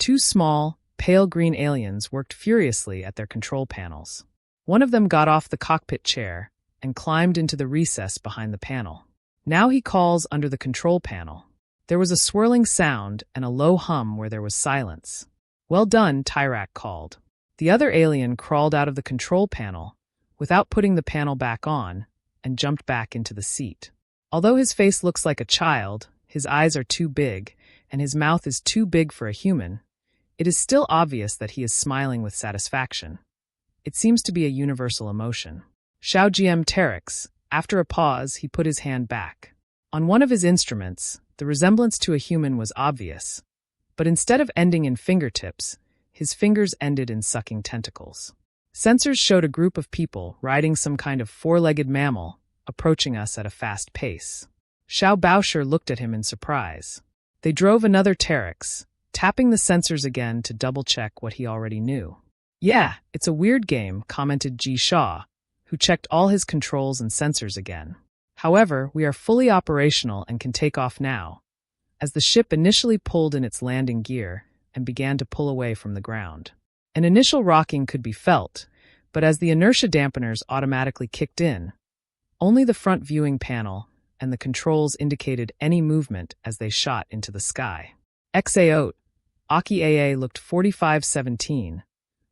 Two small, pale green aliens worked furiously at their control panels. One of them got off the cockpit chair and climbed into the recess behind the panel. Now he calls under the control panel. There was a swirling sound and a low hum where there was silence. "Well done," Tyrax called. The other alien crawled out of the control panel without putting the panel back on and jumped back into the seat. Although his face looks like a child, his eyes are too big, and his mouth is too big for a human, it is still obvious that he is smiling with satisfaction. It seems to be a universal emotion. HFY Tyrax. After a pause, he put his hand back. On one of his instruments, the resemblance to a human was obvious, but instead of ending in fingertips, his fingers ended in sucking tentacles. Sensors showed a group of people riding some kind of four-legged mammal approaching us at a fast pace. Boucher looked at him in surprise. They drove another Tyrax, tapping the sensors again to double-check what he already knew. "Yeah, it's a weird game," commented Shaw, who checked all his controls and sensors again. "However, we are fully operational and can take off now," as the ship initially pulled in its landing gear and began to pull away from the ground. An initial rocking could be felt, but as the inertia dampeners automatically kicked in, only the front viewing panel and the controls indicated any movement as they shot into the sky. XAOT, Aki AA looked 4517,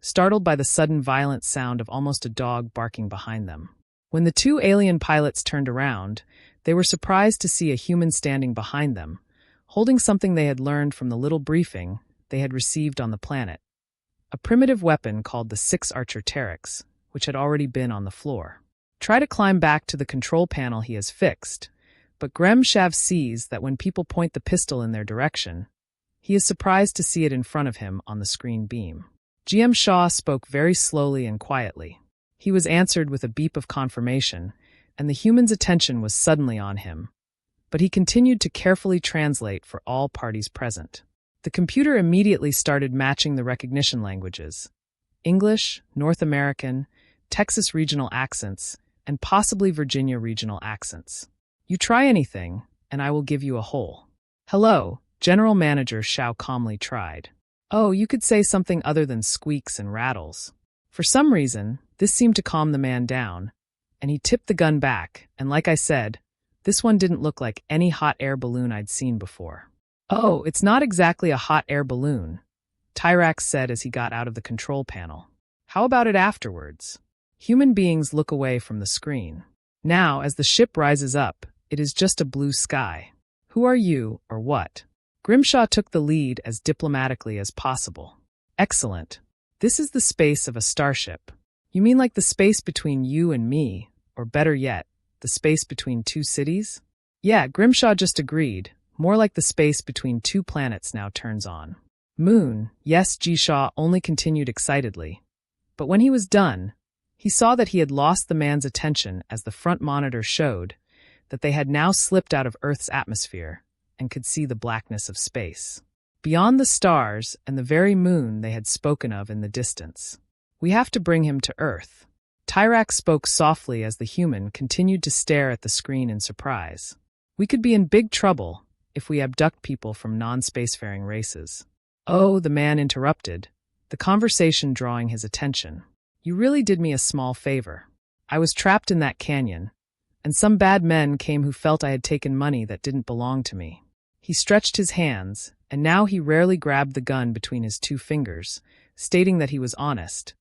startled by the sudden violent sound of almost a dog barking behind them. When the two alien pilots turned around, they were surprised to see a human standing behind them, holding something they had learned from the little briefing they had received on the planet, a primitive weapon called the six-archer Tyrax, which had already been on the floor. Try to climb back to the control panel he has fixed, but Gremshaw sees that when people point the pistol in their direction, he is surprised to see it in front of him on the screen beam. Shaw spoke very slowly and quietly. He was answered with a beep of confirmation, and the human's attention was suddenly on him, but he continued to carefully translate for all parties present. The computer immediately started matching the recognition languages: English, North American, Texas regional accents, and possibly Virginia regional accents. "You try anything, and I will give you a hole." "Hello," General Manager Shao calmly tried. "Oh, you could say something other than squeaks and rattles." For some reason, this seemed to calm the man down, and he tipped the gun back, and like I said, this one didn't look like any hot air balloon I'd seen before. "Oh, it's not exactly a hot air balloon," Tyrax said as he got out of the control panel. "How about it afterwards?" Human beings look away from the screen. Now, as the ship rises up, it is just a blue sky. "Who are you, or what?" Grimshaw took the lead as diplomatically as possible. "Excellent. This is the space of a starship." "You mean like the space between you and me, or better yet, the space between two cities?" "Yeah," Grimshaw just agreed. "More like the space between two planets now turns on." "Moon, yes," Shaw only continued excitedly. But when he was done, he saw that he had lost the man's attention as the front monitor showed that they had now slipped out of Earth's atmosphere and could see the blackness of space. Beyond the stars and the very moon they had spoken of in the distance. "We have to bring him to Earth." Tyrax spoke softly as the human continued to stare at the screen in surprise. "We could be in big trouble if we abduct people from non-spacefaring races." "Oh," the man interrupted, the conversation drawing his attention. "You really did me a small favor. I was trapped in that canyon, and some bad men came who felt I had taken money that didn't belong to me." He stretched his hands, and now he rarely grabbed the gun between his two fingers, stating that he was honest.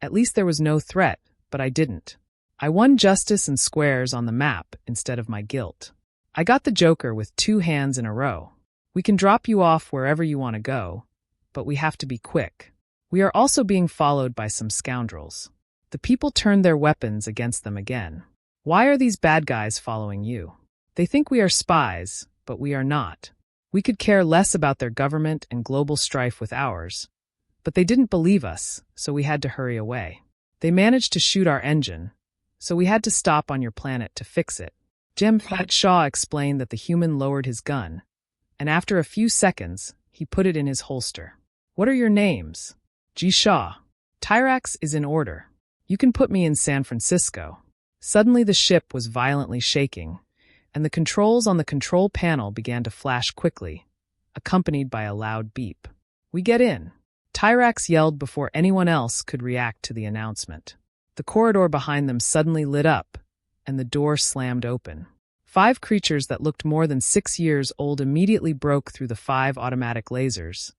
"At least there was no threat, but I didn't. I won justice and squares on the map instead of my guilt. I got the Joker with 2 hands in a row. We can drop you off wherever you want to go, but we have to be quick. We are also being followed by some scoundrels." The people turned their weapons against them again. "Why are these bad guys following you? They think we are spies, but we are not. We could care less about their government and global strife with ours, but they didn't believe us, so we had to hurry away. They managed to shoot our engine, so we had to stop on your planet to fix it." Shaw explained that the human lowered his gun, and after a few seconds, he put it in his holster. "What are your names?" "Shaw. Tyrax is in order. You can put me in San Francisco." Suddenly the ship was violently shaking, and the controls on the control panel began to flash quickly, accompanied by a loud beep. "We get in." Tyrax yelled before anyone else could react to the announcement. The corridor behind them suddenly lit up, and the door slammed open. 5 creatures that looked more than 6 years old immediately broke through the 5 automatic lasers,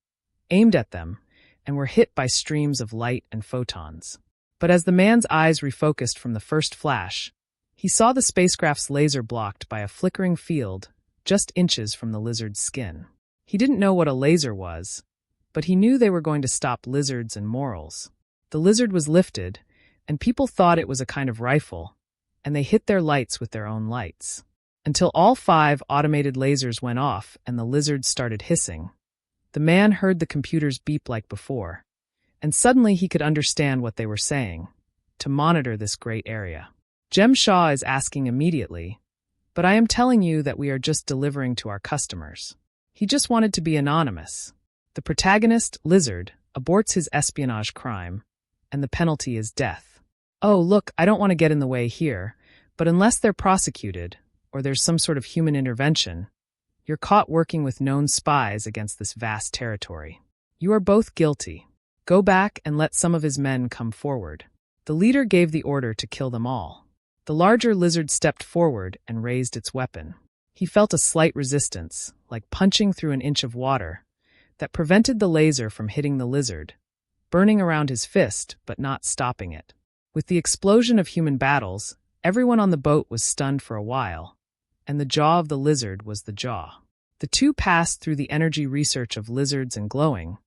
aimed at them, and were hit by streams of light and photons. But as the man's eyes refocused from the first flash, he saw the spacecraft's laser blocked by a flickering field just inches from the lizard's skin. He didn't know what a laser was, but he knew they were going to stop lizards and morals. The lizard was lifted, and people thought it was a kind of rifle, and they hit their lights with their own lights. Until all 5 automated lasers went off and the lizard started hissing. The man heard the computers beep like before, and suddenly he could understand what they were saying, to monitor this great area. Gremshaw is asking immediately, "But I am telling you that we are just delivering to our customers." He just wanted to be anonymous. The protagonist, Lizard, aborts his espionage crime, and the penalty is death. "Oh, look, I don't want to get in the way here, but unless they're prosecuted, or there's some sort of human intervention, you're caught working with known spies against this vast territory. You are both guilty. Go back and let some of his men come forward." The leader gave the order to kill them all. The larger lizard stepped forward and raised its weapon. He felt a slight resistance, like punching through an inch of water, that prevented the laser from hitting the lizard, burning around his fist but not stopping it. With the explosion of human battles, everyone on the boat was stunned for a while, and the jaw of the lizard was the jaw. The two passed through the energy research of lizards and glowing,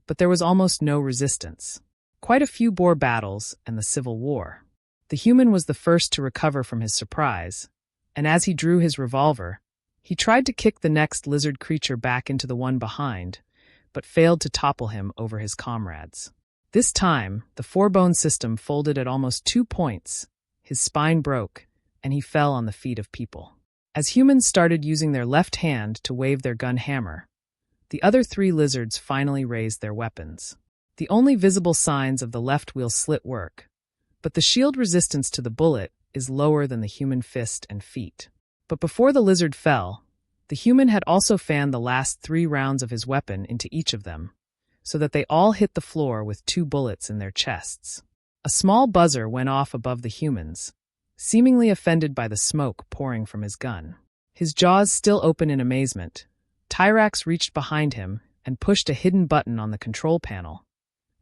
but there was almost no resistance. Quite a few bore battles and the Civil War. The human was the first to recover from his surprise, and as he drew his revolver, he tried to kick the next lizard creature back into the one behind, but failed to topple him over his comrades. This time, the 4-bone system folded at almost 2 points, his spine broke, and he fell on the feet of people. As humans started using their left hand to wave their gun hammer, the other 3 lizards finally raised their weapons. The only visible signs of the left wheel slit work, but the shield resistance to the bullet is lower than the human fist and feet. But before the lizard fell, the human had also fanned the last 3 rounds of his weapon into each of them, so that they all hit the floor with 2 bullets in their chests. A small buzzer went off above the humans, seemingly offended by the smoke pouring from his gun. His jaws still open in amazement, Tyrax reached behind him and pushed a hidden button on the control panel,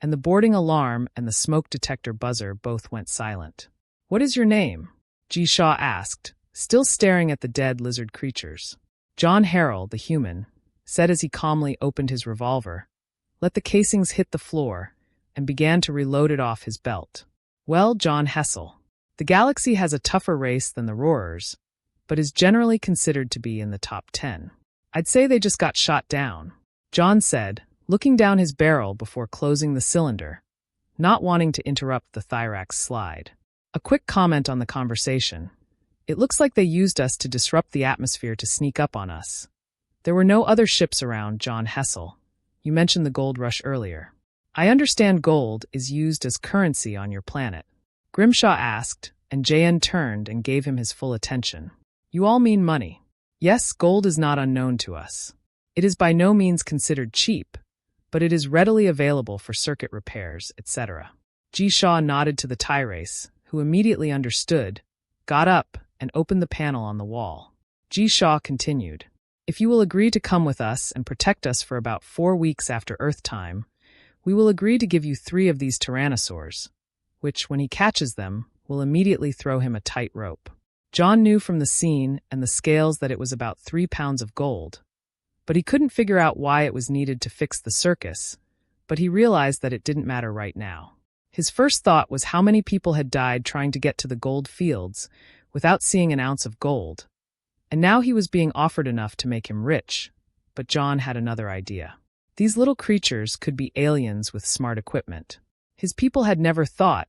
and the boarding alarm and the smoke detector buzzer both went silent. "What is your name?" Gremshaw asked, still staring at the dead lizard creatures. John Hershel, the human, said as he calmly opened his revolver, let the casings hit the floor, and began to reload it off his belt. "Well, John Hershel, the galaxy has a tougher race than the Roarers, but is generally considered to be in the top 10. I'd say they just got shot down," John said, looking down his barrel before closing the cylinder, not wanting to interrupt the Tyrax slide. A quick comment on the conversation. "It looks like they used us to disrupt the atmosphere to sneak up on us. There were no other ships around, John Hershel. You mentioned the gold rush earlier. I understand gold is used as currency on your planet." Gremshaw asked, and JN turned and gave him his full attention. "You all mean money." "Yes, gold is not unknown to us. It is by no means considered cheap, but it is readily available for circuit repairs, etc." Gremshaw nodded to the Tyrax, who immediately understood, got up, and opened the panel on the wall. Gremshaw continued, "If you will agree to come with us and protect us for about 4 weeks after Earth time, we will agree to give you 3 of these tyrannosaurs, which, when he catches them, will immediately throw him a tight rope." John knew from the scene and the scales that it was about 3 pounds of gold, but he couldn't figure out why it was needed to fix the circus, but he realized that it didn't matter right now. His first thought was how many people had died trying to get to the gold fields without seeing an ounce of gold, and now he was being offered enough to make him rich, but John had another idea. These little creatures could be aliens with smart equipment. His people had never thought,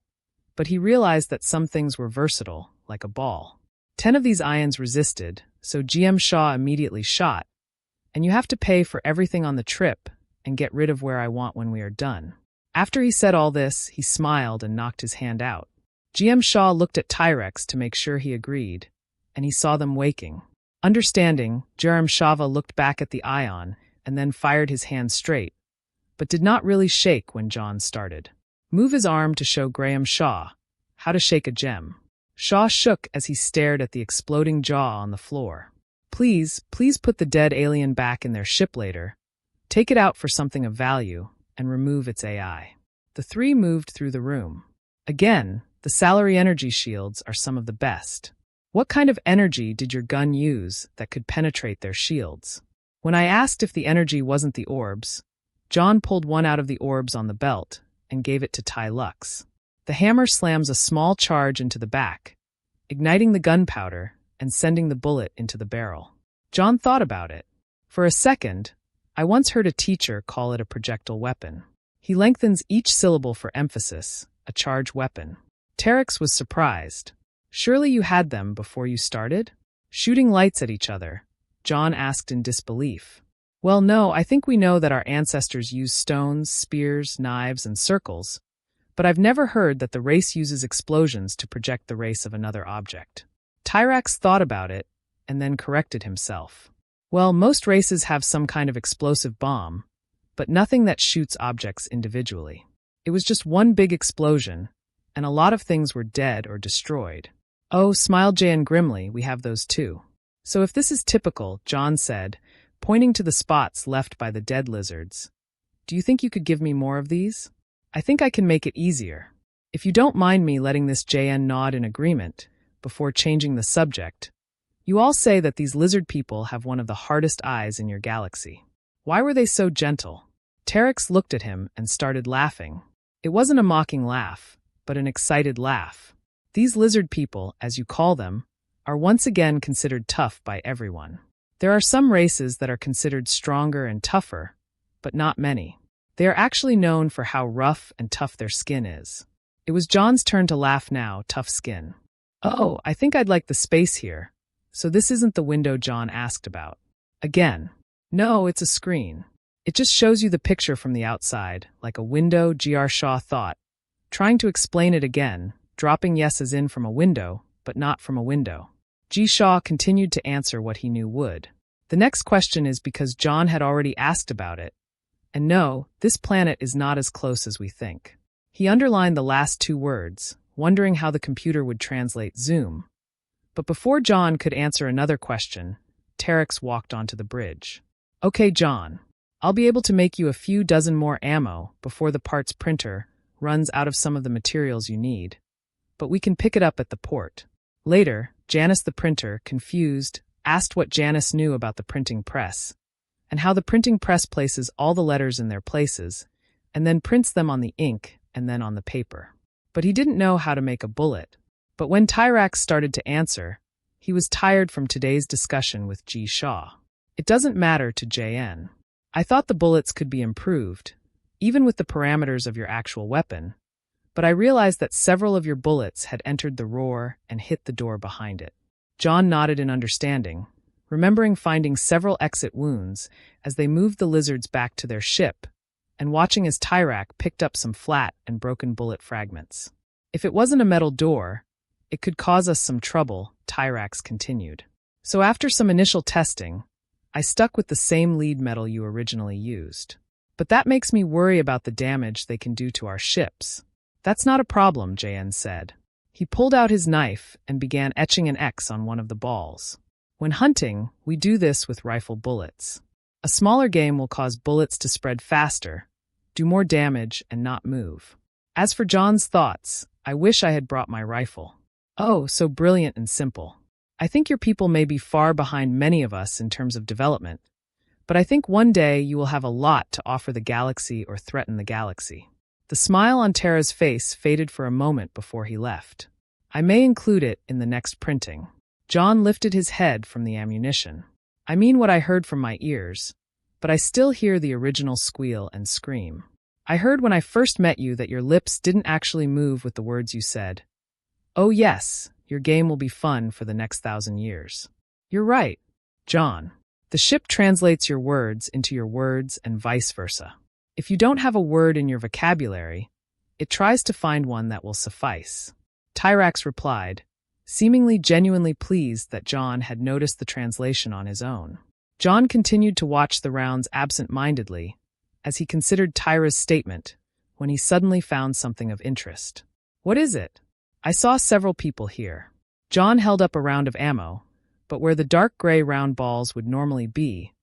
but he realized that some things were versatile, like a ball. 10 of these ions resisted, so Gremshaw immediately shot, "And you have to pay for everything on the trip and get rid of where I want when we are done." After he said all this, he smiled and knocked his hand out. Gremshaw looked at Tyrax to make sure he agreed, and he saw them waking. Understanding, Gremshaw looked back at the ion and then fired his hand straight, but did not really shake when John started. Move his arm to show Gremshaw how to shake a gem. Shaw shook as he stared at the exploding jaw on the floor. Please put the dead alien back in their ship later. Take it out for something of value and remove its AI. The three moved through the room. Again, the salary energy shields are some of the best. What kind of energy did your gun use that could penetrate their shields? When I asked if the energy wasn't the orbs, John pulled one out of the orbs on the belt and gave it to Tyrax. The hammer slams a small charge into the back, igniting the gunpowder and sending the bullet into the barrel. John thought about it. For a second, I once heard a teacher call it a projectile weapon. He lengthens each syllable for emphasis, a charge weapon. Tyrax was surprised. Surely you had them before you started? Shooting lights at each other, John asked in disbelief. Well, no, I think we know that our ancestors used stones, spears, knives, and circles, but I've never heard that the race uses explosions to project the race of another object. Tyrax thought about it and then corrected himself. Well, most races have some kind of explosive bomb, but nothing that shoots objects individually. It was just one big explosion, and a lot of things were dead or destroyed. Oh, smiled Jan grimly, we have those too. So if this is typical, John said, pointing to the spots left by the dead lizards, do you think you could give me more of these? I think I can make it easier. If you don't mind me letting this JN nod in agreement before changing the subject, you all say that these lizard people have one of the hardest eyes in your galaxy. Why were they so gentle? Tyrax looked at him and started laughing. It wasn't a mocking laugh, but an excited laugh. These lizard people, as you call them, are once again considered tough by everyone. There are some races that are considered stronger and tougher, but not many. They are actually known for how rough and tough their skin is. It was John's turn to laugh now, tough skin. Oh, I think I'd like the space here. So this isn't the window John asked about. Again. No, it's a screen. It just shows you the picture from the outside, like a window, Gr. Shaw thought, trying to explain it again, dropping yeses in from a window, but not from a window. G. Shaw continued to answer what he knew would. The next question is because John had already asked about it. And no, this planet is not as close as we think. He underlined the last two words, wondering how the computer would translate zoom. But before John could answer another question, Tyrax walked onto the bridge. Okay, John, I'll be able to make you a few dozen more ammo before the parts printer runs out of some of the materials you need. But we can pick it up at the port. Later, Janice the printer, confused, asked what Janice knew about the printing press, and how the printing press places all the letters in their places, and then prints them on the ink and then on the paper. But he didn't know how to make a bullet. But when Tyrax started to answer, he was tired from today's discussion with G. Shaw. It doesn't matter to JN. I thought the bullets could be improved, even with the parameters of your actual weapon, but I realized that several of your bullets had entered the roar and hit the door behind it. John nodded in understanding, remembering finding several exit wounds as they moved the lizards back to their ship, and watching as Tyrax picked up some flat and broken bullet fragments. If it wasn't a metal door, it could cause us some trouble, Tyrax continued. So after some initial testing, I stuck with the same lead metal you originally used. But that makes me worry about the damage they can do to our ships. That's not a problem, JN said. He pulled out his knife and began etching an X on one of the balls. When hunting, we do this with rifle bullets. A smaller game will cause bullets to spread faster, do more damage, and not move. As for John's thoughts, I wish I had brought my rifle. Oh, so brilliant and simple. I think your people may be far behind many of us in terms of development, but I think one day you will have a lot to offer the galaxy or threaten the galaxy. The smile on Tara's face faded for a moment before he left. I may include it in the next printing. John lifted his head from the ammunition. I mean what I heard from my ears, but I still hear the original squeal and scream. I heard when I first met you that your lips didn't actually move with the words you said. Oh yes, your game will be fun for the next 1,000 years. You're right, John. The ship translates your words into your words and vice versa. If you don't have a word in your vocabulary, it tries to find one that will suffice. Tyrax replied, seemingly genuinely pleased that John had noticed the translation on his own. John continued to watch the rounds absent-mindedly, as he considered Tyra's statement, when he suddenly found something of interest. "What is it?" "I saw several people here." John held up a round of ammo, but where the dark gray round balls would normally be,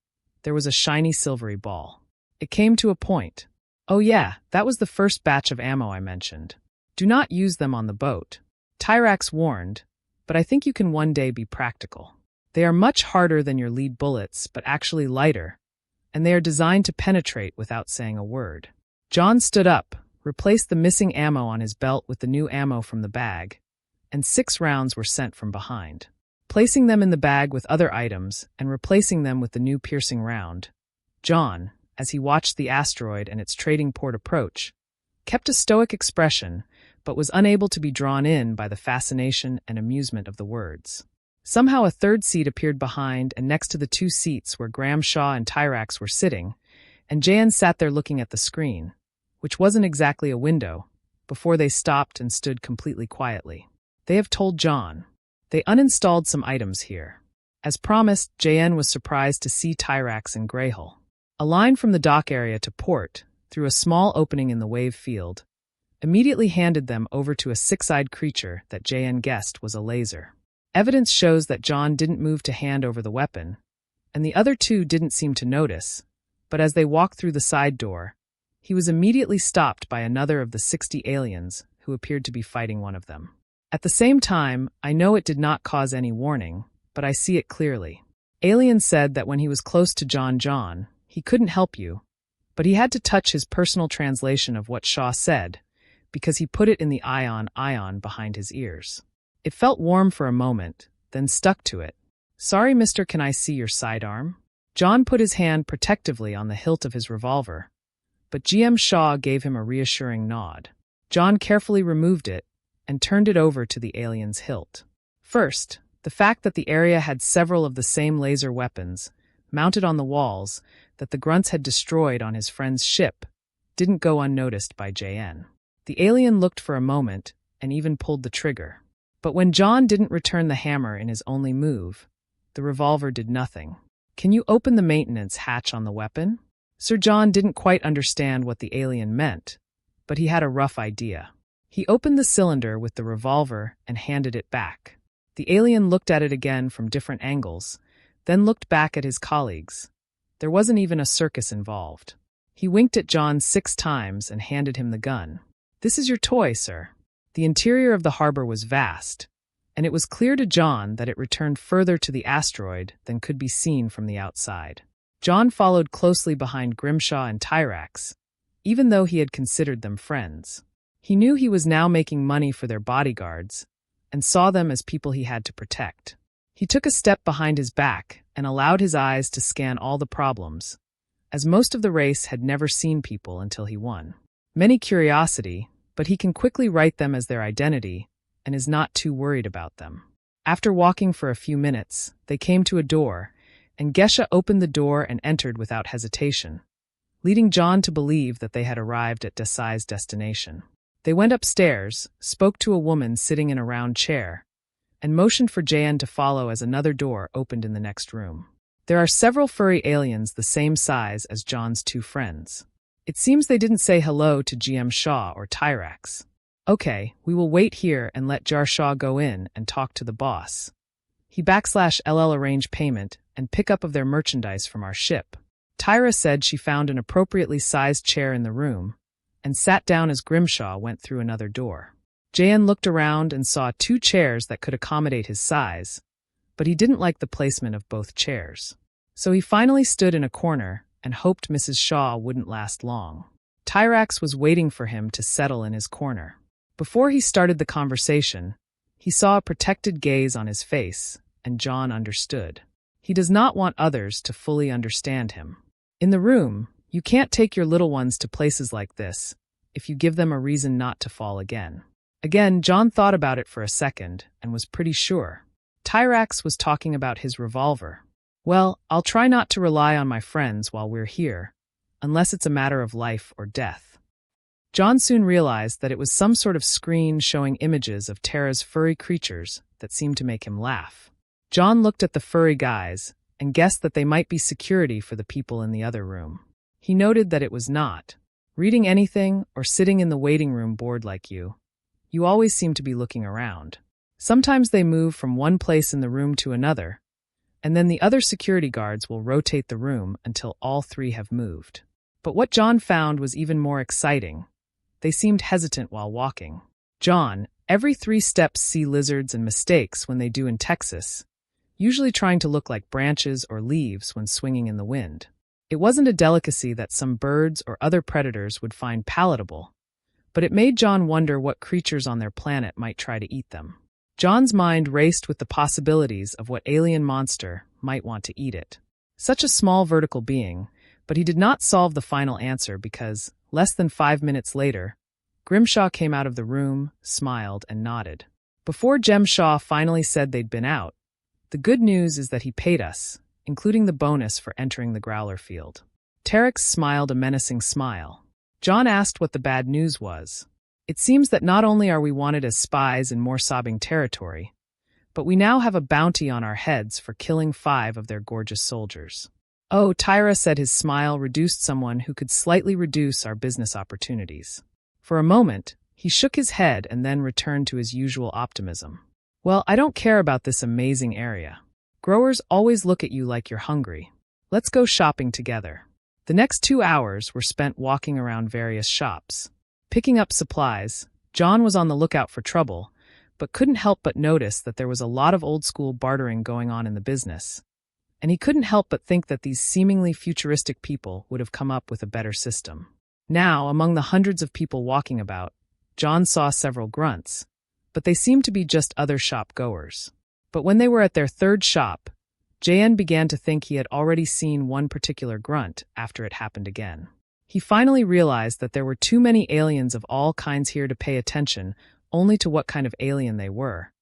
there was a shiny silvery ball. It came to a point. "Oh yeah, that was the first batch of ammo I mentioned. Do not use them on the boat," Tyrax warned, "but I think you can one day be practical. They are much harder than your lead bullets, but actually lighter, and they are designed to penetrate without saying a word." John stood up, replaced the missing ammo on his belt with the new ammo from the bag, and 6 rounds were sent from behind. Placing them in the bag with other items and replacing them with the new piercing round, John, as he watched the asteroid and its trading port approach, kept a stoic expression but was unable to be drawn in by the fascination and amusement of the words. Somehow a third seat appeared behind and next to the 2 seats where Gremshaw and Tyrax were sitting, and Jan sat there looking at the screen, which wasn't exactly a window, before they stopped and stood completely quietly. They have told John. They uninstalled some items here. As promised, Jan was surprised to see Tyrax and Greyhull. A line from the dock area to port, through a small opening in the wave field, immediately handed them over to a 6-eyed creature that Jan guessed was a laser. Evidence shows that John didn't move to hand over the weapon, and the other 2 didn't seem to notice, but as they walked through the side door, he was immediately stopped by another of the 60 aliens who appeared to be fighting one of them. At the same time, I know it did not cause any warning, but I see it clearly. Alien said that when he was close to John, he couldn't help you, but he had to touch his personal translation of what Shaw said, because he put it in the ion behind his ears. It felt warm for a moment, then stuck to it. "Sorry, mister, can I see your sidearm?" John put his hand protectively on the hilt of his revolver, but GM Shaw gave him a reassuring nod. John carefully removed it and turned it over to the alien's hilt. First, the fact that the area had several of the same laser weapons, mounted on the walls, that the grunts had destroyed on his friend's ship, didn't go unnoticed by JN. The alien looked for a moment and even pulled the trigger. But when John didn't return the hammer in his only move, the revolver did nothing. "Can you open the maintenance hatch on the weapon?" Sir John didn't quite understand what the alien meant, but he had a rough idea. He opened the cylinder with the revolver and handed it back. The alien looked at it again from different angles, then looked back at his colleagues. There wasn't even a circus involved. He winked at John 6 times and handed him the gun. "This is your toy, sir." The interior of the harbor was vast, and it was clear to John that it returned further to the asteroid than could be seen from the outside. John followed closely behind Grimshaw and Tyrax, even though he had considered them friends. He knew he was now making money for their bodyguards, and saw them as people he had to protect. He took a step behind his back and allowed his eyes to scan all the problems, as most of the race had never seen people until he won. Many curiosity, but he can quickly write them as their identity and is not too worried about them. After walking for a few minutes, they came to a door, and Gesha opened the door and entered without hesitation, leading John to believe that they had arrived at Desai's destination. They went upstairs, spoke to a woman sitting in a round chair, and motioned for Jan to follow as another door opened in the next room. There are several furry aliens the same size as John's 2 friends. It seems they didn't say hello to GM Shaw or Tyrax. "Okay, we will wait here and let Jar Shaw go in and talk to the boss. He /LL arrange payment and pickup of their merchandise from our ship." Tyra said she found an appropriately sized chair in the room and sat down as Grimshaw went through another door. Jan looked around and saw 2 chairs that could accommodate his size, but he didn't like the placement of both chairs. So he finally stood in a corner and hoped Mrs. Shaw wouldn't last long. Tyrax was waiting for him to settle in his corner. Before he started the conversation, he saw a protected gaze on his face, and John understood. He does not want others to fully understand him. In the room, you can't take your little ones to places like this if you give them a reason not to fall again. Again, John thought about it for a second and was pretty sure. Tyrax was talking about his revolver. "Well, I'll try not to rely on my friends while we're here, unless it's a matter of life or death." John soon realized that it was some sort of screen showing images of Terra's furry creatures that seemed to make him laugh. John looked at the furry guys and guessed that they might be security for the people in the other room. He noted that it was not. Reading anything or sitting in the waiting room bored like you always seem to be looking around. Sometimes they move from one place in the room to another, and then the other security guards will rotate the room until all three have moved. But what John found was even more exciting. They seemed hesitant while walking. John, every 3 steps see lizards and mistakes when they do in Texas, usually trying to look like branches or leaves when swinging in the wind. It wasn't a delicacy that some birds or other predators would find palatable, but it made John wonder what creatures on their planet might try to eat them. John's mind raced with the possibilities of what alien monster might want to eat it. Such a small vertical being, but he did not solve the final answer because, less than 5 minutes later, Grimshaw came out of the room, smiled, and nodded. Before Grimshaw finally said they'd been out, the good news is that he paid us, including the bonus for entering the growler field. Tyrax smiled a menacing smile. John asked what the bad news was. It seems that not only are we wanted as spies in more sobbing territory, but we now have a bounty on our heads for killing 5 of their gorgeous soldiers. Oh, Tyra said, his smile reduced someone who could slightly reduce our business opportunities. For a moment, he shook his head and then returned to his usual optimism. Well, I don't care about this amazing area. Growers always look at you like you're hungry. Let's go shopping together. The next 2 hours were spent walking around various shops. Picking up supplies, John was on the lookout for trouble, but couldn't help but notice that there was a lot of old-school bartering going on in the business. And he couldn't help but think that these seemingly futuristic people would have come up with a better system. Now, among the hundreds of people walking about, John saw several grunts, but they seemed to be just other shop-goers. But when they were at their 3rd shop, JN began to think he had already seen one particular grunt after it happened again. He finally realized that there were too many aliens of all kinds here to pay attention only to what kind of alien they were,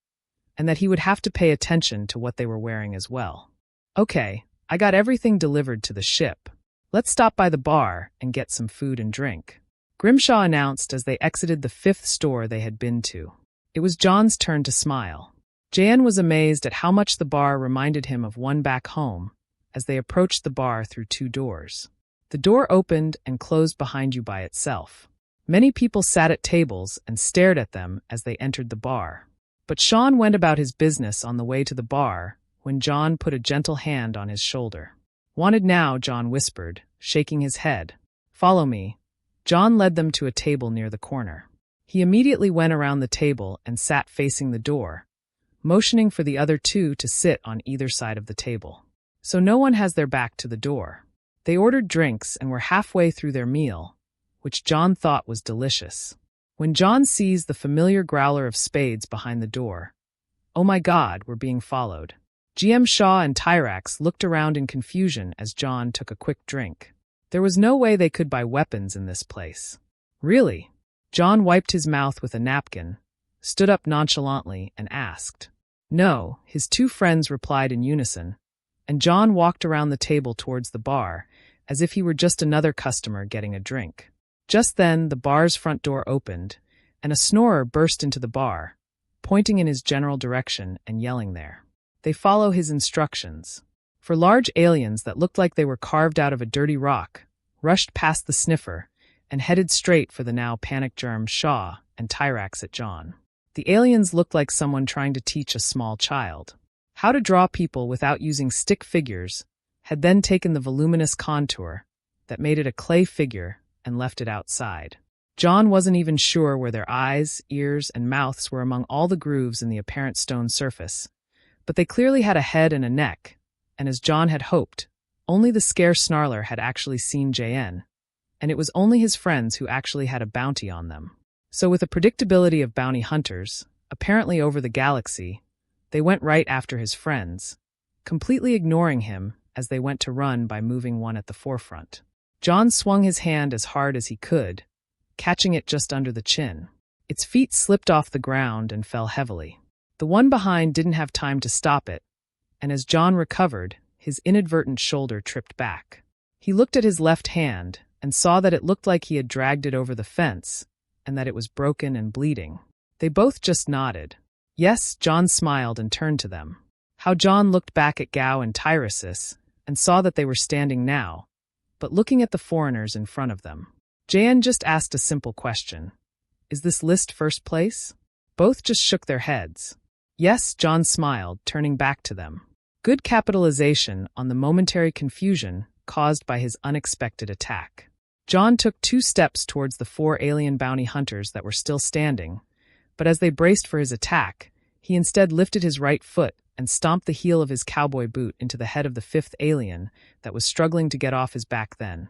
and that he would have to pay attention to what they were wearing as well. Okay, I got everything delivered to the ship. Let's stop by the bar and get some food and drink, Grimshaw announced as they exited the 5th store they had been to. It was John's turn to smile. Jan was amazed at how much the bar reminded him of one back home as they approached the bar through 2 doors. The door opened and closed behind you by itself. Many people sat at tables and stared at them as they entered the bar. But Sean went about his business on the way to the bar when John put a gentle hand on his shoulder. Wanted now, John whispered, shaking his head. Follow me. John led them to a table near the corner. He immediately went around the table and sat facing the door, motioning for the other 2 to sit on either side of the table, so no one has their back to the door. They ordered drinks and were halfway through their meal, which John thought was delicious, when John sees the familiar growler of spades behind the door. Oh my God, we're being followed. Gremshaw and Tyrax looked around in confusion as John took a quick drink. There was no way they could buy weapons in this place. Really? John wiped his mouth with a napkin, stood up nonchalantly, and asked. No, his 2 friends replied in unison, and John walked around the table towards the bar, as if he were just another customer getting a drink. Just then, the bar's front door opened, and a snorer burst into the bar, pointing in his general direction and yelling there. They follow his instructions. For large aliens that looked like they were carved out of a dirty rock, rushed past the sniffer, and headed straight for the now panicked Grimshaw and Tyrax at John. The aliens looked like someone trying to teach a small child how to draw people without using stick figures, had then taken the voluminous contour that made it a clay figure and left it outside. John wasn't even sure where their eyes, ears, and mouths were among all the grooves in the apparent stone surface, but they clearly had a head and a neck, and as John had hoped, only the scarce Snarlar had actually seen JN, and it was only his friends who actually had a bounty on them. So with the predictability of bounty hunters, apparently over the galaxy, they went right after his friends, completely ignoring him as they went to run by moving one at the forefront. John swung his hand as hard as he could, catching it just under the chin. Its feet slipped off the ground and fell heavily. The one behind didn't have time to stop it, and as John recovered, his inadvertent shoulder tripped back. He looked at his left hand and saw that it looked like he had dragged it over the fence, and that it was broken and bleeding. They both just nodded. Yes, John smiled and turned to them. How John looked back at Gow and Tyrasis and saw that they were standing now, but looking at the foreigners in front of them. Jan just asked a simple question. Is this list first place? Both just shook their heads. Yes, John smiled, turning back to them. Good capitalization on the momentary confusion caused by his unexpected attack. John took 2 steps towards the 4 alien bounty hunters that were still standing, but as they braced for his attack, he instead lifted his right foot and stomped the heel of his cowboy boot into the head of the 5th alien that was struggling to get off his back then.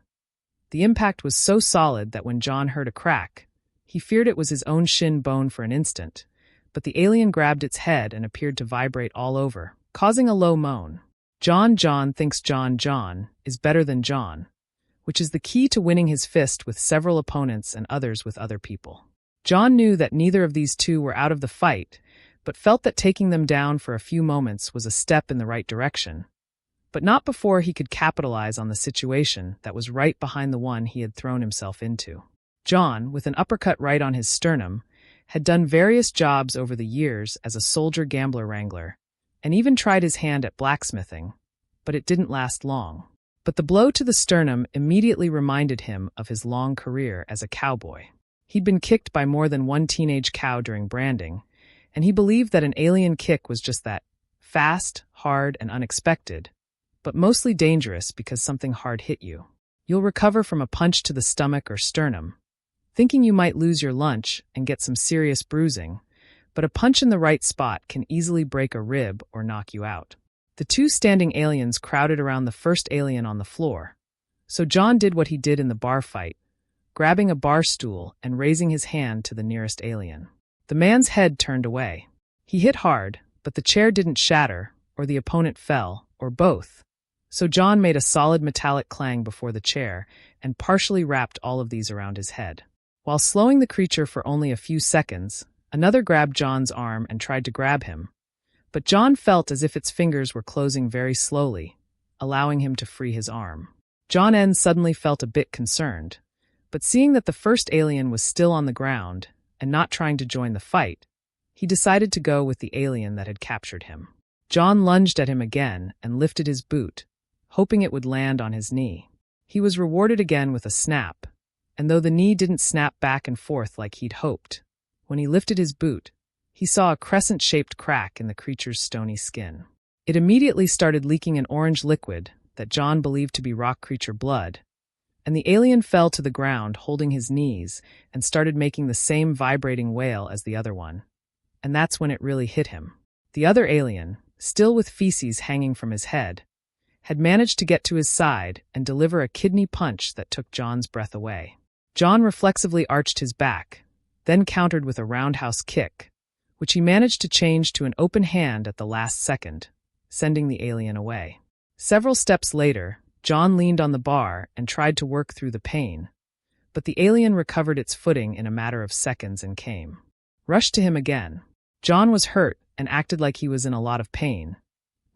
The impact was so solid that when John heard a crack, he feared it was his own shin bone for an instant, but the alien grabbed its head and appeared to vibrate all over, causing a low moan. John thinks John is better than John, which is the key to winning his fist with several opponents and others with other people. John knew that neither of these two were out of the fight, but felt that taking them down for a few moments was a step in the right direction, but not before he could capitalize on the situation that was right behind the one he had thrown himself into. John, with an uppercut right on his sternum, had done various jobs over the years as a soldier gambler wrangler, and even tried his hand at blacksmithing, but it didn't last long. But the blow to the sternum immediately reminded him of his long career as a cowboy. He'd been kicked by more than one teenage cow during branding, and he believed that an alien kick was just that, fast, hard, and unexpected, but mostly dangerous because something hard hit you. You'll recover from a punch to the stomach or sternum, thinking you might lose your lunch and get some serious bruising, but a punch in the right spot can easily break a rib or knock you out. The 2 standing aliens crowded around the 1st alien on the floor, so John did what he did in the bar fight, grabbing a bar stool and raising his hand to the nearest alien. The man's head turned away. He hit hard, but the chair didn't shatter, or the opponent fell, or both, so John made a solid metallic clang before the chair and partially wrapped all of these around his head. While slowing the creature for only a few seconds, another grabbed John's arm and tried to grab him, but John felt as if its fingers were closing very slowly, allowing him to free his arm. John suddenly felt a bit concerned, but seeing that the 1st alien was still on the ground and not trying to join the fight, he decided to go with the alien that had captured him. John lunged at him again and lifted his boot, hoping it would land on his knee. He was rewarded again with a snap, and though the knee didn't snap back and forth like he'd hoped, when he lifted his boot, he saw a crescent-shaped crack in the creature's stony skin. It immediately started leaking an orange liquid that John believed to be rock creature blood, and the alien fell to the ground holding his knees and started making the same vibrating wail as the other one. And that's when it really hit him. The other alien, still with feces hanging from his head, had managed to get to his side and deliver a kidney punch that took John's breath away. John reflexively arched his back, then countered with a roundhouse kick, which he managed to change to an open hand at the last second, sending the alien away. Several steps later, John leaned on the bar and tried to work through the pain, but the alien recovered its footing in a matter of seconds and rushed to him again. John was hurt and acted like he was in a lot of pain,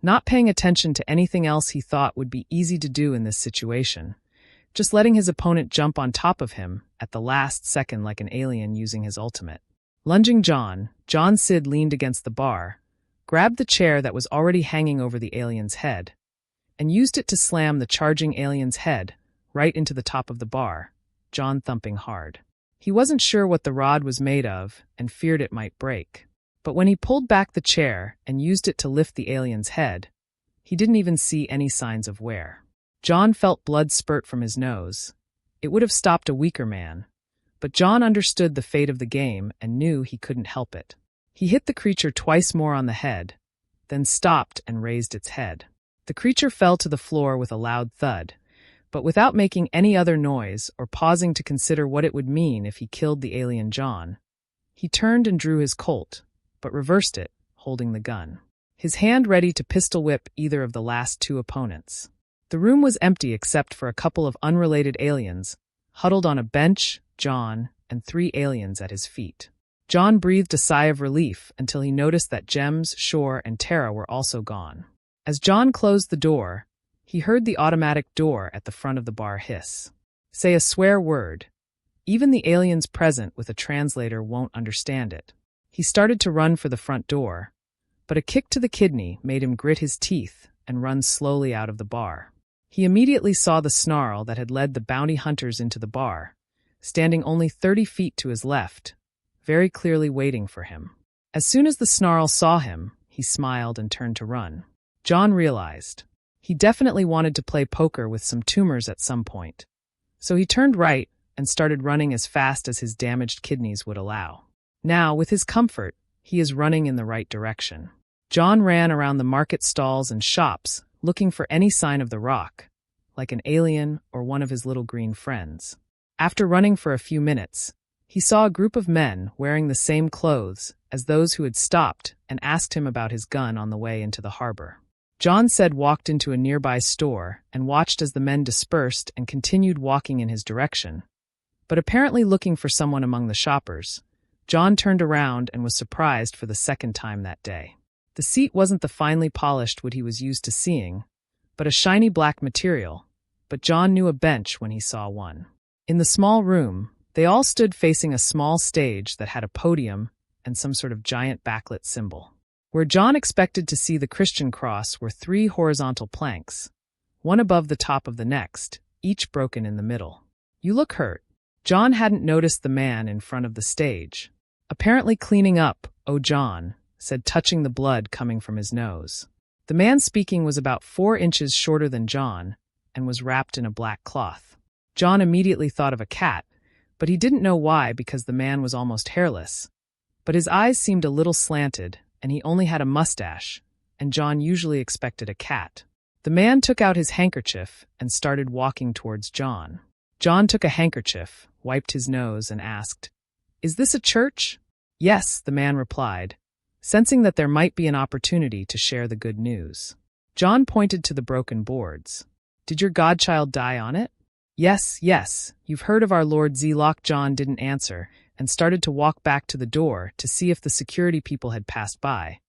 not paying attention to anything else he thought would be easy to do in this situation, just letting his opponent jump on top of him at the last second like an alien using his ultimate. Lunging John Sid leaned against the bar, grabbed the chair that was already hanging over the alien's head, and used it to slam the charging alien's head right into the top of the bar, John thumping hard. He wasn't sure what the rod was made of and feared it might break, but when he pulled back the chair and used it to lift the alien's head, he didn't even see any signs of wear. John felt blood spurt from his nose. It would have stopped a weaker man, but John understood the fate of the game and knew he couldn't help it. He hit the creature twice more on the head, then stopped and raised its head. The creature fell to the floor with a loud thud, but without making any other noise or pausing to consider what it would mean if he killed the alien John, he turned and drew his Colt, but reversed it, holding the gun, his hand ready to pistol whip either of the last 2 opponents. The room was empty except for a couple of unrelated aliens, huddled on a bench, John, and 3 aliens at his feet. John breathed a sigh of relief until he noticed that Gems, Shore, and Tara were also gone. As John closed the door, he heard the automatic door at the front of the bar hiss. Say a swear word. Even the aliens present with a translator won't understand it. He started to run for the front door, but a kick to the kidney made him grit his teeth and run slowly out of the bar. He immediately saw the snarl that had led the bounty hunters into the bar, standing only 30 feet to his left, very clearly waiting for him. As soon as the snarl saw him, he smiled and turned to run. John realized he definitely wanted to play poker with some tumors at some point. So he turned right and started running as fast as his damaged kidneys would allow. Now, with his comfort, he is running in the right direction. John ran around the market stalls and shops, looking for any sign of the rock, like an alien or one of his little green friends. After running for a few minutes, he saw a group of men wearing the same clothes as those who had stopped and asked him about his gun on the way into the harbor. John said walked into a nearby store and watched as the men dispersed and continued walking in his direction. But apparently looking for someone among the shoppers, John turned around and was surprised for the second time that day. The seat wasn't the finely polished wood he was used to seeing, but a shiny black material, but John knew a bench when he saw one. In the small room, they all stood facing a small stage that had a podium and some sort of giant backlit symbol. Where John expected to see the Christian cross were 3 horizontal planks, one above the top of the next, each broken in the middle. "You look hurt." John hadn't noticed the man in front of the stage. "Apparently cleaning up, oh John," said, touching the blood coming from his nose. The man speaking was about 4 inches shorter than John and was wrapped in a black cloth. John immediately thought of a cat, but he didn't know why because the man was almost hairless. But his eyes seemed a little slanted, and he only had a mustache, and John usually expected a cat. The man took out his handkerchief and started walking towards John. John took a handkerchief, wiped his nose, and asked, "Is this a church?" "Yes," the man replied, sensing that there might be an opportunity to share the good news. John pointed to the broken boards. "Did your godchild die on it?" Yes, you've heard of our Lord Zelock." John didn't answer and started to walk back to the door to see if the security people had passed by,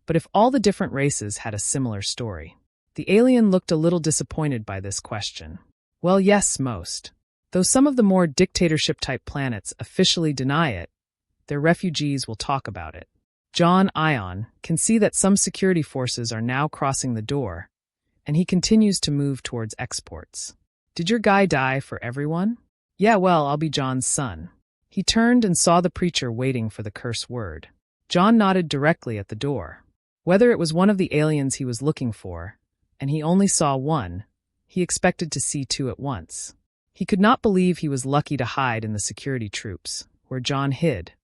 but if all the different races had a similar story. The alien looked a little disappointed by this question. "Well, yes, most. Though some of the more dictatorship-type planets officially deny it, their refugees will talk about it." John Ion can see that some security forces are now crossing the door, and he continues to move towards exports. "Did your guy die for everyone?" "Yeah, well, I'll be John's son." He turned and saw the preacher waiting for the curse word. John nodded directly at the door. Whether it was one of the aliens he was looking for, and he only saw one, he expected to see 2 at once. He could not believe he was lucky to hide in the security troops, where John hid.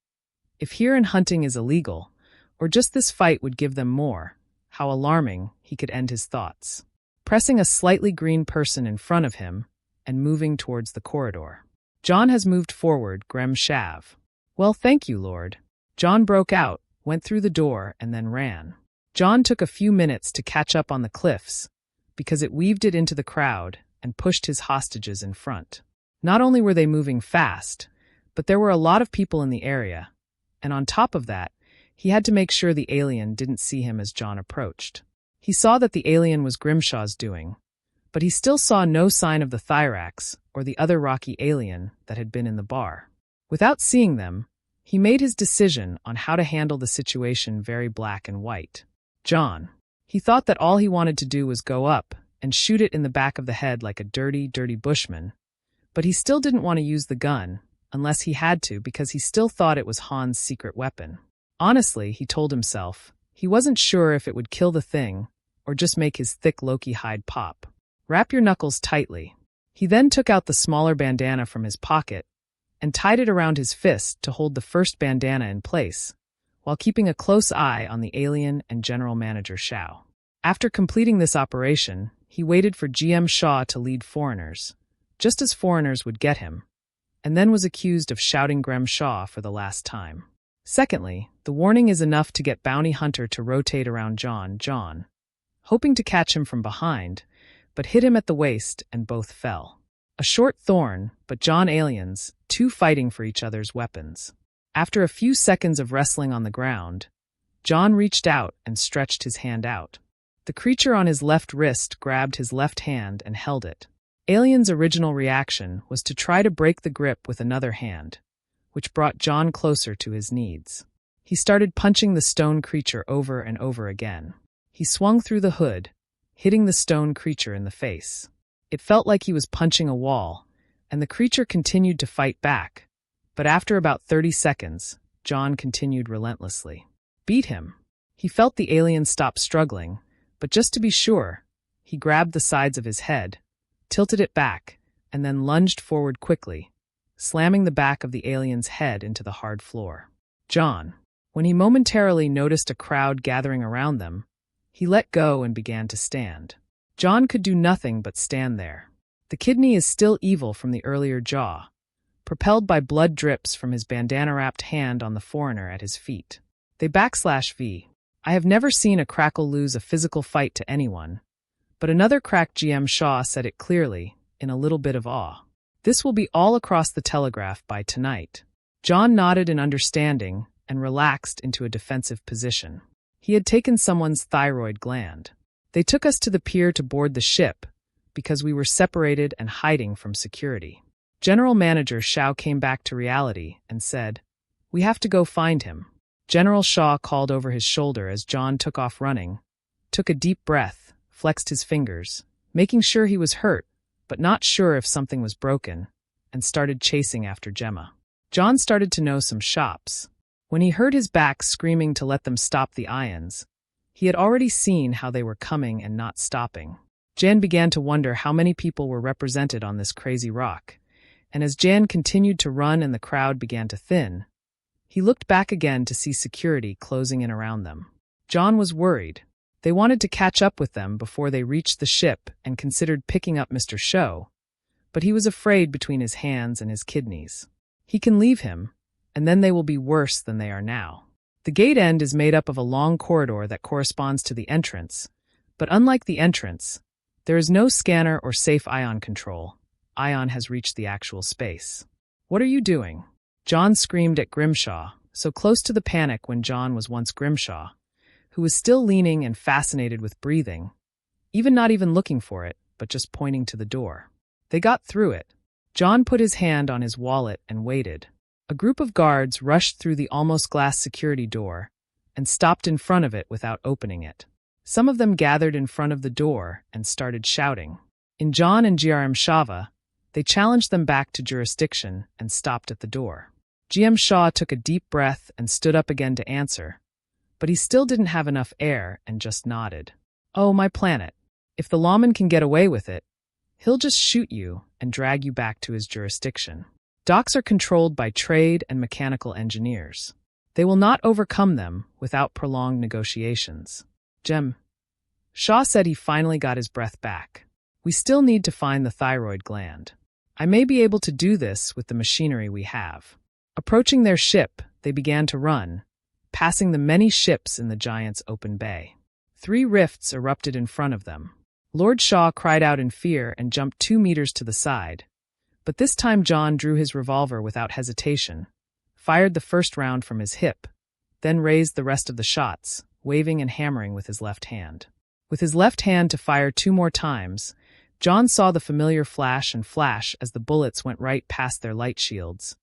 If here and hunting is illegal, or just this fight would give them more, how alarming, he could end his thoughts. Pressing a slightly green person in front of him and moving towards the corridor. "John has moved forward, Gremshaw." "Well, thank you, Lord." John broke out, went through the door, and then ran. John took a few minutes to catch up on the cliffs, because it weaved it into the crowd and pushed his hostages in front. Not only were they moving fast, but there were a lot of people in the area, and on top of that, he had to make sure the alien didn't see him as John approached. He saw that the alien was Grimshaw's doing, but he still saw no sign of the Tyrax or the other rocky alien that had been in the bar. Without seeing them, he made his decision on how to handle the situation very black and white. John. He thought that all he wanted to do was go up and shoot it in the back of the head like a dirty bushman, but he still didn't want to use the gun unless he had to because he still thought it was Han's secret weapon. Honestly, he told himself, he wasn't sure if it would kill the thing or just make his thick Loki hide pop. "Wrap your knuckles tightly." He then took out the smaller bandana from his pocket and tied it around his fist to hold the first bandana in place, while keeping a close eye on the alien and General Manager Shao. After completing this operation, he waited for GM Shaw to lead foreigners, just as foreigners would get him, and then was accused of shouting Gremshaw for the last time. Secondly, the warning is enough to get Bounty Hunter to rotate around John, hoping to catch him from behind, but hit him at the waist and both fell. A short thorn, but John aliens, 2 fighting for each other's weapons. After a few seconds of wrestling on the ground, John reached out and stretched his hand out. The creature on his left wrist grabbed his left hand and held it. Alien's original reaction was to try to break the grip with another hand, which brought John closer to his needs. He started punching the stone creature over and over again. He swung through the hood, hitting the stone creature in the face. It felt like he was punching a wall, and the creature continued to fight back. But after about 30 seconds, John continued relentlessly. Beat him. He felt the alien stop struggling, but just to be sure, he grabbed the sides of his head, tilted it back, and then lunged forward quickly, slamming the back of the alien's head into the hard floor. John, when he momentarily noticed a crowd gathering around them, he let go and began to stand. John could do nothing but stand there. The kidney is still evil from the earlier jaw, propelled by blood drips from his bandana-wrapped hand on the foreigner at his feet. They /V. I have never seen a Kracktowl lose a physical fight to anyone, but another crack GM Shaw said it clearly, in a little bit of awe. This will be all across the Telegraph by tonight. John nodded in understanding and relaxed into a defensive position. He had taken someone's thyroid gland. They took us to the pier to board the ship because we were separated and hiding from security. General Manager Shao came back to reality and said, "We have to go find him." General Shaw called over his shoulder as John took off running, took a deep breath, flexed his fingers, making sure he was hurt, but not sure if something was broken, and started chasing after Gemma. John started to know some shops. When he heard his back screaming to let them stop the ions, he had already seen how they were coming and not stopping. Jan began to wonder how many people were represented on this crazy rock, and as Jan continued to run and the crowd began to thin, he looked back again to see security closing in around them. John was worried. They wanted to catch up with them before they reached the ship and considered picking up Mr. Show, but he was afraid between his hands and his kidneys. He can leave him, and then they will be worse than they are now. The gate end is made up of a long corridor that corresponds to the entrance, but unlike the entrance, there is no scanner or safe ion control. Ion has reached the actual space. "What are you doing?" John screamed at Grimshaw, so close to the panic when John was once Grimshaw, who was still leaning and fascinated with breathing, not even looking for it, but just pointing to the door. They got through it. John put his hand on his wallet and waited. A group of guards rushed through the almost glass security door and stopped in front of it without opening it. Some of them gathered in front of the door and started shouting. In John and GRM Shava, they challenged them back to jurisdiction and stopped at the door. GM Shaw took a deep breath and stood up again to answer, but he still didn't have enough air and just nodded. "Oh, my planet. If the lawman can get away with it, he'll just shoot you and drag you back to his jurisdiction. Docks are controlled by trade and mechanical engineers. They will not overcome them without prolonged negotiations." GM Shaw said he finally got his breath back. "We still need to find the thyroid gland. I may be able to do this with the machinery we have." Approaching their ship, they began to run, passing the many ships in the giant's open bay. 3 rifts erupted in front of them. Lord Shaw cried out in fear and jumped 2 meters to the side. But this time John drew his revolver without hesitation, fired the first round from his hip, then raised the rest of the shots, waving and hammering with his left hand. With his left hand to fire 2 more times, John saw the familiar flash and flash as the bullets went right past their light shields,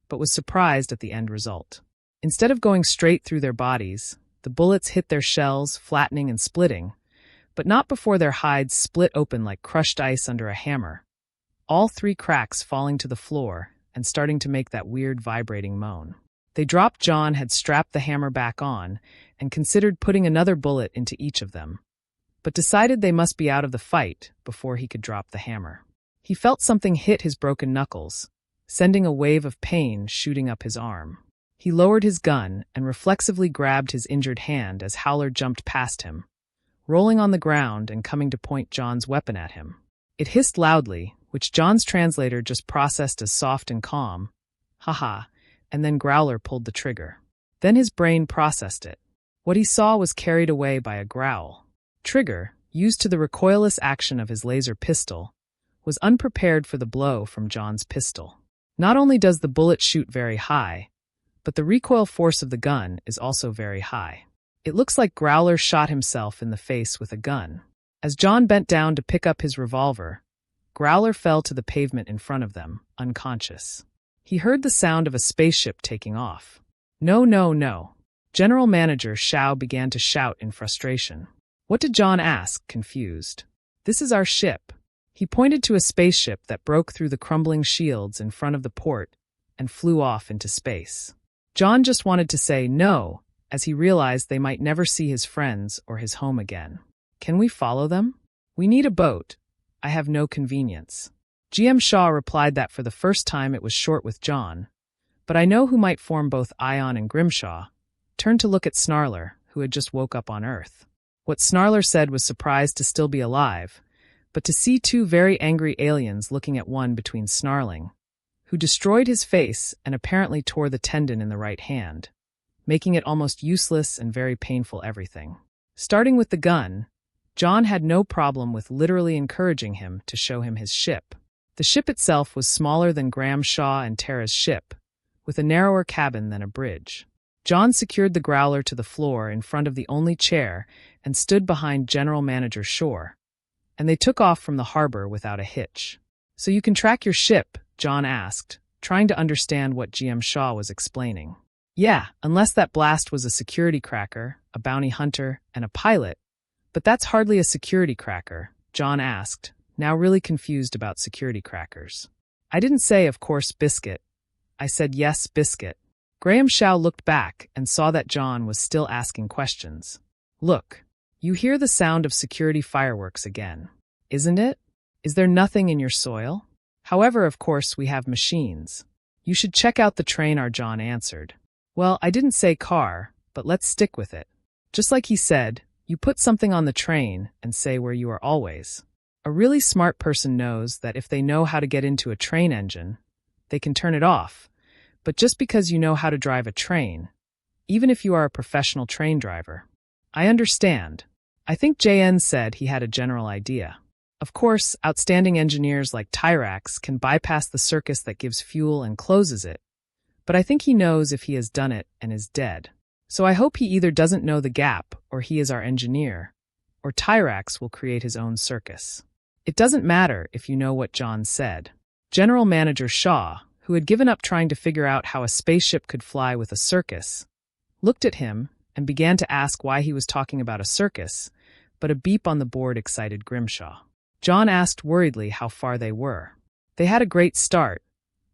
but was surprised at the end result. Instead of going straight through their bodies, the bullets hit their shells, flattening and splitting, but not before their hides split open like crushed ice under a hammer, all 3 cracks falling to the floor and starting to make that weird vibrating moan. They dropped. John had strapped the hammer back on and considered putting another bullet into each of them, but decided they must be out of the fight before he could drop the hammer. He felt something hit his broken knuckles, sending a wave of pain shooting up his arm. He lowered his gun and reflexively grabbed his injured hand as Howler jumped past him, rolling on the ground and coming to point John's weapon at him. It hissed loudly, which John's translator just processed as soft and calm. "Haha," and then Growler pulled the trigger. Then his brain processed it. What he saw was carried away by a growl. Trigger, used to the recoilless action of his laser pistol, was unprepared for the blow from John's pistol. Not only does the bullet shoot very high, but the recoil force of the gun is also very high. It looks like Growler shot himself in the face with a gun. As John bent down to pick up his revolver, Growler fell to the pavement in front of them, unconscious. He heard the sound of a spaceship taking off. "No, no, no." General Manager Shao began to shout in frustration. "What did John ask?" confused. "This is our ship. He pointed to a spaceship that broke through the crumbling shields in front of the port and flew off into space. John just wanted to say no, as he realized they might never see his friends or his home again. Can we follow them? We need a boat. I have no convenience. GM Shaw replied that for the first time it was short with John, but I know who might form both Ion and Grimshaw. Turned to look at Snarlar, who had just woke up on Earth. What Snarlar said was surprised to still be alive, but to see two very angry aliens looking at one between snarling, who destroyed his face and apparently tore the tendon in the right hand, making it almost useless and very painful everything. Starting with the gun, John had no problem with literally encouraging him to show him his ship. The ship itself was smaller than Gremshaw and Tyrax's ship, with a narrower cabin than a bridge. John secured the growler to the floor in front of the only chair and stood behind General Manager Shaw, and they took off from the harbor without a hitch. So you can track your ship? John asked, trying to understand what GM Shaw was explaining. Yeah, unless that blast was a security cracker, a bounty hunter, and a pilot. But that's hardly a security cracker, John asked, now really confused about security crackers. I didn't say, of course, biscuit. I said yes, biscuit. Gremshaw looked back and saw that John was still asking questions. Look, you hear the sound of security fireworks again, isn't it? Is there nothing in your soil? However, of course, we have machines. You should check out the train, our John answered. Well, I didn't say car, but let's stick with it. Just like he said, you put something on the train and say where you are always. A really smart person knows that if they know how to get into a train engine, they can turn it off. But just because you know how to drive a train, even if you are a professional train driver. I understand. I think JN said he had a general idea. Of course, outstanding engineers like Tyrax can bypass the circus that gives fuel and closes it, but I think he knows if he has done it and is dead. So I hope he either doesn't know the gap, or he is our engineer, or Tyrax will create his own circus. It doesn't matter if you know what John said. General Manager Shaw, who had given up trying to figure out how a spaceship could fly with a circus, looked at him and began to ask why he was talking about a circus, but a beep on the board excited Grimshaw. John asked worriedly how far they were. They had a great start,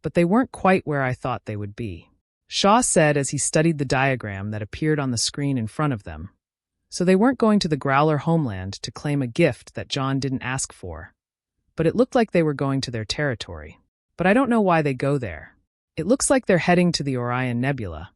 but they weren't quite where I thought they would be. Shaw said as he studied the diagram that appeared on the screen in front of them. So they weren't going to the Growler homeland to claim a gift that John didn't ask for, but it looked like they were going to their territory. But I don't know why they go there. It looks like they're heading to the OK Nebula,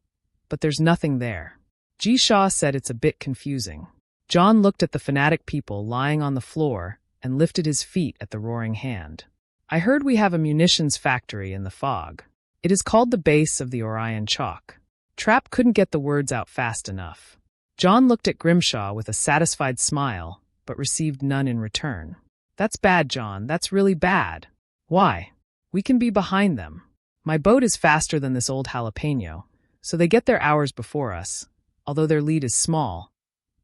but there's nothing there. G. Shaw said it's a bit confusing. John looked at the fanatic people lying on the floor and lifted his feet at the roaring hand. I heard we have a munitions factory in the fog. It is called the base of the Orion Chalk. Trap couldn't get the words out fast enough. John looked at Grimshaw with a satisfied smile, but received none in return. That's bad, John. That's really bad. Why? We can be behind them. My boat is faster than this old jalapeno, so they get their hours before us, although their lead is small.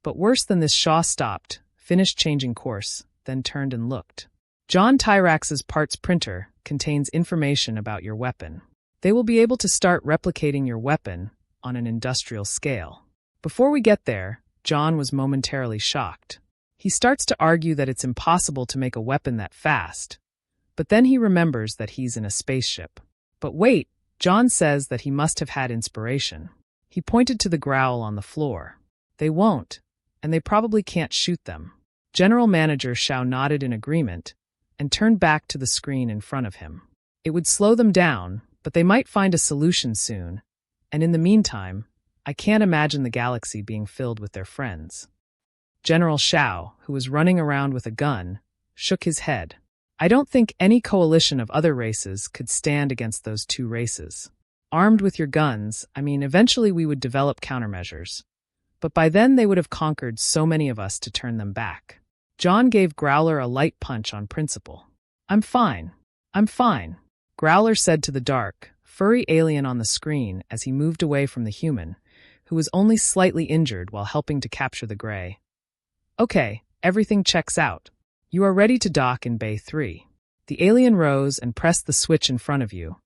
But worse than this, Shaw stopped, finished changing course, then turned and looked. John Tyrax's parts printer contains information about your weapon. They will be able to start replicating your weapon on an industrial scale. Before we get there, John was momentarily shocked. He starts to argue that it's impossible to make a weapon that fast, but then he remembers that he's in a spaceship. But wait, John says that he must have had inspiration. He pointed to the growl on the floor. They won't, and they probably can't shoot them. General Manager Shaw nodded in agreement and turned back to the screen in front of him. It would slow them down, but they might find a solution soon, and in the meantime, I can't imagine the galaxy being filled with their friends. General Shaw, who was running around with a gun, shook his head. I don't think any coalition of other races could stand against those two races. Armed with your guns, I mean, eventually we would develop countermeasures. But by then they would have conquered so many of us to turn them back. John gave Growler a light punch on principle. I'm fine. I'm fine, Growler said to the dark, furry alien on the screen as he moved away from the human, who was only slightly injured while helping to capture the gray. Okay, everything checks out. You are ready to dock in Bay 3. The alien rose and pressed the switch in front of you,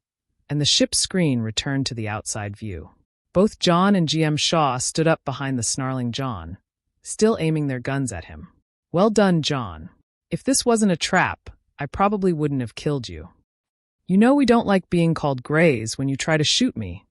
and the ship's screen returned to the outside view. Both John and GM Shaw stood up behind the snarling John, still aiming their guns at him. Well done, John. If this wasn't a trap, I probably wouldn't have killed you. You know we don't like being called Greys when you try to shoot me,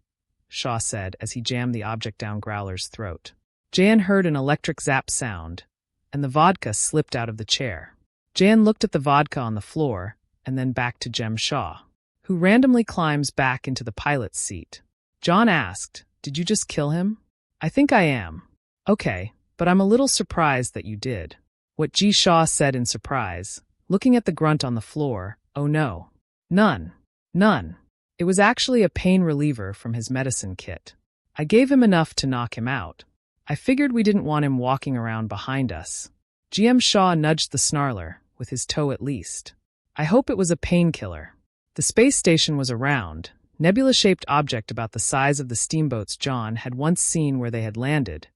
Shaw said as he jammed the object down Growler's throat. Jan heard an electric zap sound, and the vodka slipped out of the chair. Jan looked at the vodka on the floor and then back to Jem Shaw, who randomly climbs back into the pilot's seat. John asked, "Did you just kill him?" "I think I am." "Okay, but I'm a little surprised that you did." What G. Shaw said in surprise, looking at the grunt on the floor. "Oh no. None. None. It was actually a pain reliever from his medicine kit. I gave him enough to knock him out. I figured we didn't want him walking around behind us." GM Shaw nudged the Snarlar, with his toe at least. "I hope it was a painkiller." The space station was a round, nebula-shaped object about the size of the steamboats John had once seen where they had landed.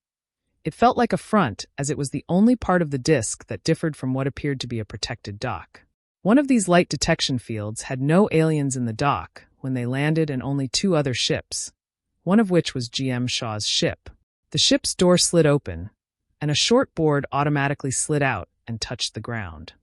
It felt like a front, as it was the only part of the disk that differed from what appeared to be a protected dock. One of these light detection fields had no aliens in the dock when they landed and only two other ships, one of which was GM Shaw's ship. The ship's door slid open, and a short board automatically slid out and touched the ground.